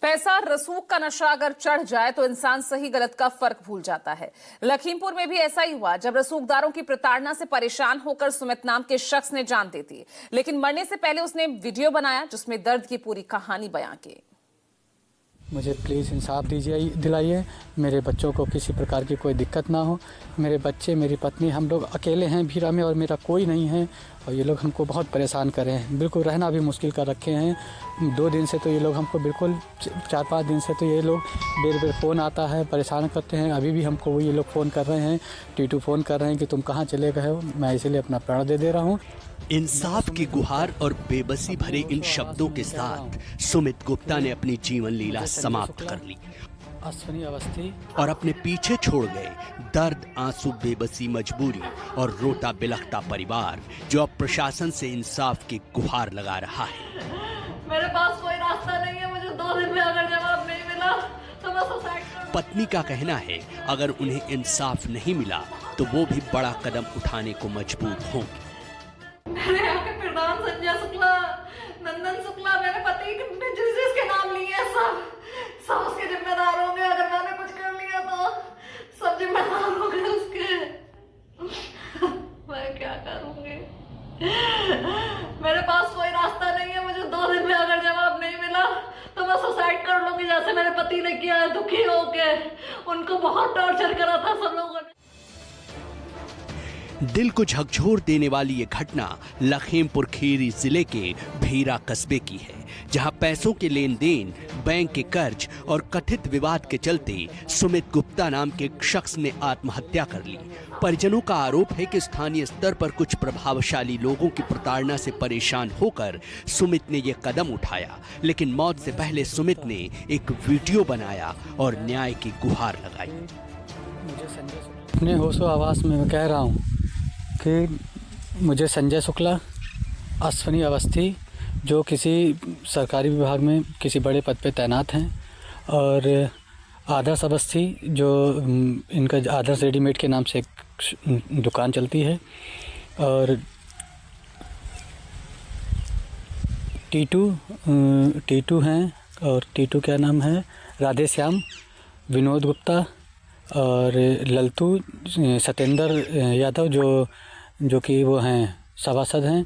पैसा रसूख का नशा अगर चढ़ जाए तो इंसान सही गलत का फर्क भूल जाता है। लखीमपुर में भी ऐसा ही हुआ जब रसूखदारों की प्रताड़ना से परेशान होकर सुमित नाम के शख्स ने जान दे दी, लेकिन मरने से पहले उसने वीडियो बनाया जिसमें दर्द की पूरी कहानी बयां की। मुझे प्लीज़ इंसाफ दिलाइए। मेरे बच्चों को किसी प्रकार की कोई दिक्कत ना हो। मेरे बच्चे, मेरी पत्नी, हम लोग अकेले हैं भीरा में और मेरा कोई नहीं है और ये लोग हमको बहुत परेशान कर रहे हैं। बिल्कुल रहना भी मुश्किल कर रखे हैं। 2 दिन से तो ये लोग हमको बिल्कुल 4-5 दिन से तो ये लोग बेर फ़ोन आता है, परेशान करते हैं। अभी भी हमको ये लोग फ़ोन कर रहे हैं, टीटू फ़ोन कर रहे हैं कि तुम कहाँ चले गए हो। मैं इसीलिए अपना प्राण दे रहा हूँ। इंसाफ की गुहार और बेबसी भरे इन शब्दों के साथ सुमित गुप्ता ने अपनी जीवन लीला समाप्त कर ली अश्विनी अवस्थी और अपने पीछे छोड़ गए दर्द, आंसू, बेबसी, मजबूरी और रोता बिलखता परिवार जो अब प्रशासन से इंसाफ की गुहार लगा रहा है। मेरे पास कोई रास्ता नहीं है, मुझे 2 दिन में अगर जवाब नहीं मिला तो मैं सुसाइड करूंगी। पत्नी का कहना है अगर उन्हें इंसाफ नहीं मिला तो वो भी बड़ा कदम उठाने को मजबूर होंगी। मेरे यहाँ के प्रधान संजय शुक्ला, नंदन शुक्ला, मेरे पति ने जिसके नाम लिए हैं सब उसके जिम्मेदार होंगे। अगर मैंने कुछ कर लिया तो सब जिम्मेदार होंगे उसके। मैं क्या करूंगी? मेरे पास कोई रास्ता नहीं है, मुझे 2 दिन में अगर जवाब नहीं मिला तो मैं सुसाइड कर लूंगी जैसे मेरे पति ने किया है। दुखी होके उनको बहुत टॉर्चर करा था सब लोगों ने। दिल को झकझोर देने वाली ये घटना लखीमपुर खीरी जिले के भीरा कस्बे की है, जहां पैसों के लेन देन, बैंक के कर्ज और कथित विवाद के चलते सुमित गुप्ता नाम के एक शख्स ने आत्महत्या कर ली। परिजनों का आरोप है कि स्थानीय स्तर पर कुछ प्रभावशाली लोगों की प्रताड़ना से परेशान होकर सुमित ने ये कदम उठाया, लेकिन मौत से पहले सुमित ने एक वीडियो बनाया और न्याय की गुहार लगाई। अपने होशो आवास में मैं कह रहा हूँ कि मुझे संजय शुक्ला, अश्विनी अवस्थी जो किसी सरकारी विभाग में किसी बड़े पद पे तैनात हैं, और आदर्श अवस्थी जो इनका आदर्श रेडीमेड के नाम से एक दुकान चलती है, और टीटू हैं, और टीटू क्या नाम है, राधे श्याम, विनोद गुप्ता और ललतू सत्येंद्र यादव जो कि वो हैं सभासद हैं।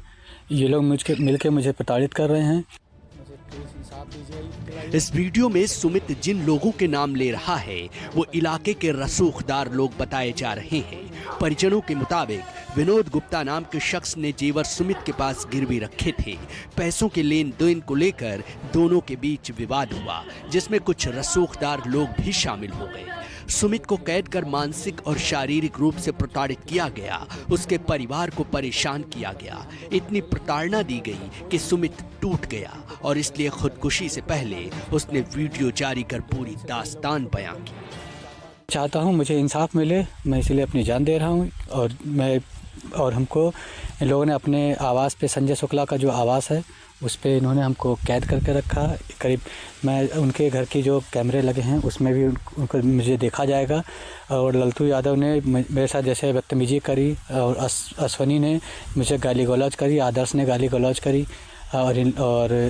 ये लोग मिलके मुझे प्रताड़ित कर रहे हैं। मुझे प्लीज़ इंसाफ दीजिए। इस वीडियो में सुमित जिन लोगों के नाम ले रहा है वो इलाके के रसूखदार लोग बताए जा रहे हैं। परिजनों के मुताबिक विनोद गुप्ता नाम के शख्स ने जेवर सुमित के पास गिरवी रखे थे। पैसों के लेन देन को लेकर दोनों के बीच विवाद हुआ, जिसमें कुछ रसूखदार लोग भी शामिल हो गए। सुमित को कैद कर मानसिक और शारीरिक रूप से प्रताड़ित किया गया, उसके परिवार को परेशान किया गया। इतनी प्रताड़ना दी गई कि सुमित टूट गया और इसलिए खुदकुशी से पहले उसने वीडियो जारी कर पूरी दास्तान बयां की। चाहता हूं मुझे इंसाफ मिले, मैं इसलिए अपनी जान दे रहा हूं। और हमको इन लोगों ने अपने आवास पे, संजय शुक्ला का जो आवास है उस पे इन्होंने हमको कैद करके रखा। करीब मैं उनके घर की जो कैमरे लगे हैं उसमें भी उनको मुझे देखा जाएगा। और ललतू यादव ने मेरे साथ जैसे बदतमीजी करी, और अश्वनी ने मुझे गाली गलौज करी, आदर्श ने गाली गलौज करी, और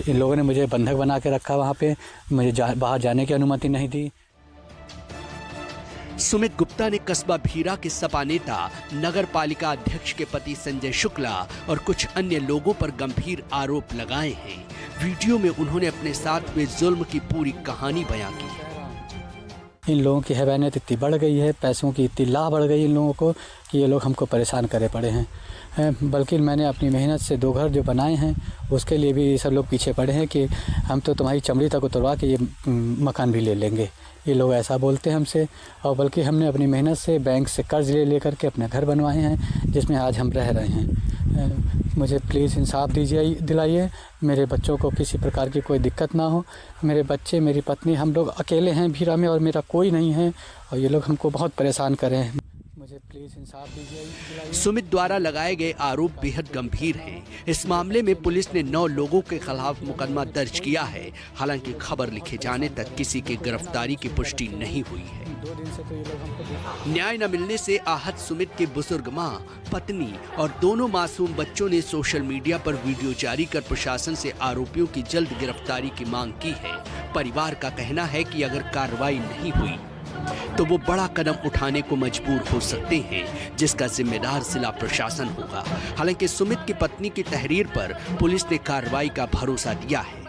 इन लोगों ने मुझे बंधक बना के रखा। वहाँ पे मुझे बाहर जाने की अनुमति नहीं दी। सुमित गुप्ता ने कस्बा भीरा के सपा नेता, नगर पालिका अध्यक्ष के पति संजय शुक्ला और कुछ अन्य लोगों पर गंभीर आरोप लगाए हैं। वीडियो में उन्होंने अपने साथ हुए जुल्म की पूरी कहानी बयां की। इन लोगों की हैवानियत इतनी बढ़ गई है, पैसों की इतनी लाह बढ़ गई इन लोगों को कि ये लोग हमको परेशान करे पड़े हैं। बल्कि मैंने अपनी मेहनत से 2 घर जो बनाए हैं उसके लिए भी सब लोग पीछे पड़े हैं कि हम तो तुम्हारी चमड़ी तक उतरवा के ये मकान भी ले लेंगे। ये लोग ऐसा बोलते हैं हमसे। और बल्कि हमने अपनी मेहनत से बैंक से कर्ज ले करके अपने घर बनवाए हैं, जिसमें आज हम रह रहे हैं। मुझे प्लीज़ इंसाफ दिलाइए। मेरे बच्चों को किसी प्रकार की कोई दिक्कत ना हो। मेरे बच्चे, मेरी पत्नी, हम लोग अकेले हैं भीरा में और मेरा कोई नहीं है और ये लोग हमको बहुत परेशान कर रहे हैं। मुझे प्लीज़ इंसाफ दिलाइए। सुमित द्वारा लगाए गए आरोप बेहद गंभीर हैं। इस मामले में पुलिस ने 9 लोगों के खिलाफ मुकदमा दर्ज किया है। हालांकि खबर लिखे जाने तक किसी की गिरफ्तारी की पुष्टि नहीं हुई है। 2 दिन से तो ये लोग हमको न्याय न मिलने से आहत सुमित के बुजुर्ग मां, पत्नी और दोनों मासूम बच्चों ने सोशल मीडिया पर वीडियो जारी कर प्रशासन से आरोपियों की जल्द गिरफ्तारी की मांग की है। परिवार का कहना है कि अगर कार्रवाई नहीं हुई तो वो बड़ा कदम उठाने को मजबूर हो सकते हैं, जिसका जिम्मेदार जिला प्रशासन होगा। हालांकि सुमित की पत्नी की तहरीर पर पुलिस ने कार्रवाई का भरोसा दिया है।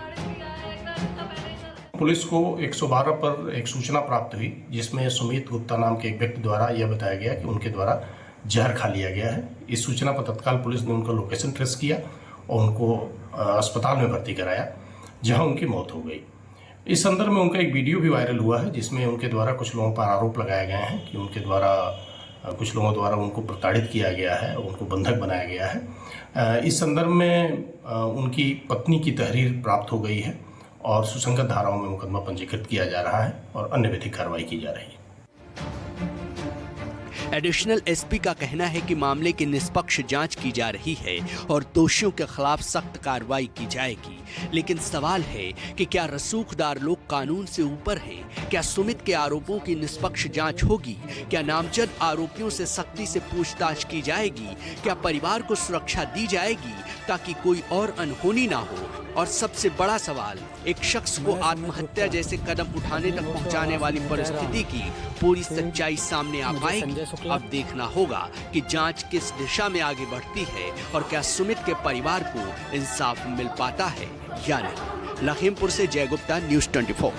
पुलिस को 112 पर एक सूचना प्राप्त हुई, जिसमें सुमित गुप्ता नाम के एक व्यक्ति द्वारा यह बताया गया कि उनके द्वारा जहर खा लिया गया है। इस सूचना पर तत्काल पुलिस ने उनका लोकेशन ट्रेस किया और उनको अस्पताल में भर्ती कराया, जहां उनकी मौत हो गई। इस संदर्भ में उनका एक वीडियो भी वायरल हुआ है, जिसमें उनके द्वारा कुछ लोगों पर आरोप लगाए गए हैं कि उनके द्वारा कुछ लोगों द्वारा उनको प्रताड़ित किया गया है, उनको बंधक बनाया गया है। इस संदर्भ में उनकी पत्नी की तहरीर प्राप्त हो गई है और सुसंगत धाराओं में मुकदमा पंजीकृत किया जा रहा है और अन्य विधिक कार्रवाई की जा रही है। एडिशनल एसपी का कहना है कि मामले की निष्पक्ष जांच की जा रही है और दोषियों के खिलाफ सख्त कार्रवाई की जाएगी। लेकिन सवाल है कि क्या रसूखदार लोग कानून से ऊपर हैं? क्या सुमित के आरोपों की निष्पक्ष जांच होगी? क्या नामजद आरोपियों से सख्ती से पूछताछ की जाएगी? क्या परिवार को सुरक्षा दी जाएगी ताकि कोई और अनहोनी ना हो? और सबसे बड़ा सवाल, एक शख्स को आत्महत्या जैसे कदम उठाने तक पहुंचाने वाली परिस्थिति की पूरी सच्चाई सामने आ पाएगी। अब देखना होगा कि जांच किस दिशा में आगे बढ़ती है और क्या सुमित के परिवार को इंसाफ मिल पाता है या नहीं। लखीमपुर से जय गुप्ता, न्यूज़ 24।